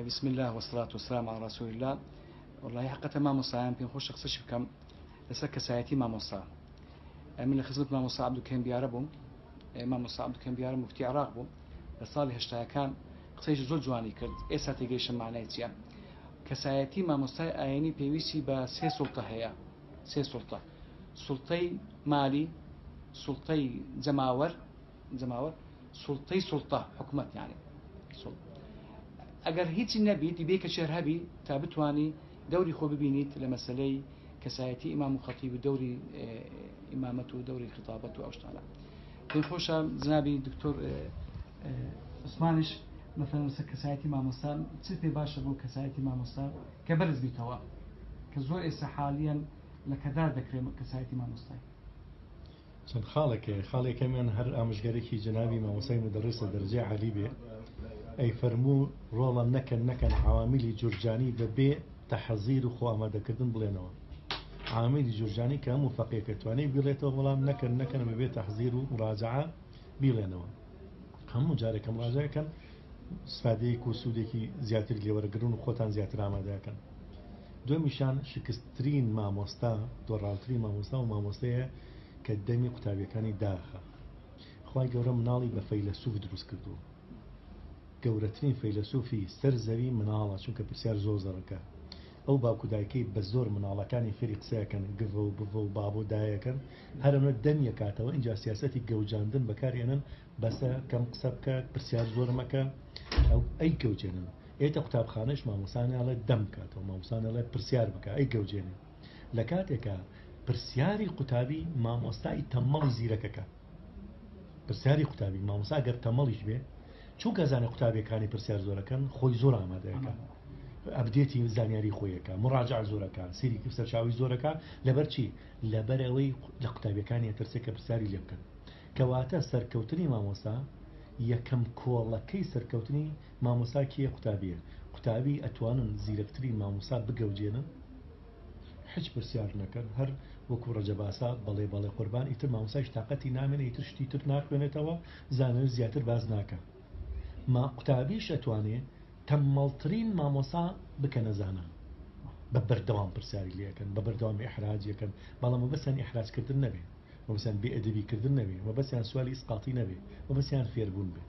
بسم الله والصلاة والسلام على رسول الله. والله حقا ما مصايم بين خوش شخص شبكم لسك ساعتي ما مصا من خدمة ما مصا عبد الكريم بيعربهم ما مصا عبد الكريم بيعرب مفتي عراقهم لصالح اشتاق كان قصيش زول جواني كرد إيسا تيجيش معناتها كساعتي ما مصا عيني بيويسي بس سلطة هي سلطة سلطي مالي سلطي زماور سلطة حكومت يعني اگر هیچ نبید بيك شهر هبي تابتواني دوري خو ببينيت لمسألة كسايتي إمام وخطيب دوري إمامته دوري خطابته أو اشتغل في خوشة جنابي دكتور عثمانش مثلا كسايتي إمام مصطفى تصير باشا بو كسايتي إمام مصطفى كبرز بيتوا كزور إسا حاليا لكدار ذكر كسايتي إمام مصطفى چەند خاڵێک ئەمیان هەر ئامۆژگارێکی جەنابی مامۆسای مدەڕیسە دەرەجەی عالی بێ ئەی فەرموو ڕۆڵە نەکەن عواملی جورجانی بەبێ تەحەزیر و خۆ ئامادەکردن بڵێنەوە عواملی جورجانی کە هەموو فەقێکە توانێت بیڵێتەوە بەڵام نەکەن بەبێ تەحەزیر و مراجعە بیڵێنەوە هەموو جارێکە مراجعەکەن سفادەیەک و سوودێکی زیاتر لێوەرەگرن و خۆتان زیاتر ئامادەکەن دومیشان شکستترین مامۆستا دۆڕاوترین مامۆستا و مامۆستەیە کە دەمی قوتابیەکانی داخە خوای گەورە مناڵی بە فەیلسوف دروست کردووە گەورەترین فەیلسوفی سەر زەوی مناڵە چونکە پرسیار زۆر زەڕەکە ئەو باوکودایکەی بە زۆر مناڵەکانی فێری قسەیەکەن گڤە و بڤە و بابۆ دایەکەن هەرەمە دەمیە کاتەوە اینجا سیاسەتی گەوجاندن بەکارێنن بەسە کەم قسە بکە پرسیار زۆر مەکە ئەو ئەی گەوجێنن ئێتە قوتابخانەش مامۆسانیاڵێ دەم کاتەوە مامۆسانەڵێ پرسیار بکە ئەی گەوجێنێ لە کاتێکە پرسیاری قوتابی مامۆستای تەمەڵی زیرەکەکە پرسیاری قوتابی مامۆستا گەر تەمەڵیش بێ چونکە زانە قوتابیەکانی پرسیار زۆرەکەن خۆی زۆر ئامادەیەکە ئەبدێتی زانیاری خۆیەکە مراجع زۆرەکە سیری سەرچاوی زۆرەکە لەبەرچی لەبەرەوەی لە قوتابیەکانی ترسێک کە پرسیاری لێ بکەن کەواتە سەرکەوتنی مامۆستا یەکەم کۆڵەکەی سەرکەوتنی مامۆستا کیە قوتابیە قوتابی ئەتوانن زیرەکترین مامۆستا بگەوجێنن هیچ پرسیار نەکەن هەر وەکو ڕەجەباسا بەڵێ قوربان ئیتر مامۆستایش تااقەتی نامێنێ ئیتر شتی تر ناخوێنێتەوە زانەوە زیاتر باز ناکە ما قوتابیش ئەتوانێ تەمەڵترین مامۆستا بکەنە زانان بە بەردەوام پرسیاری لەکەن بە بەردەوام ئیحراجیەکەن بەڵام وەبەسیان ئیحراجکردن نەبێ وەبەسیان بێئەدەبیکردن نەبێ وەبەسیان سوالی ئیسقاطی نەبێ وەبەسیان فێربوون بێ.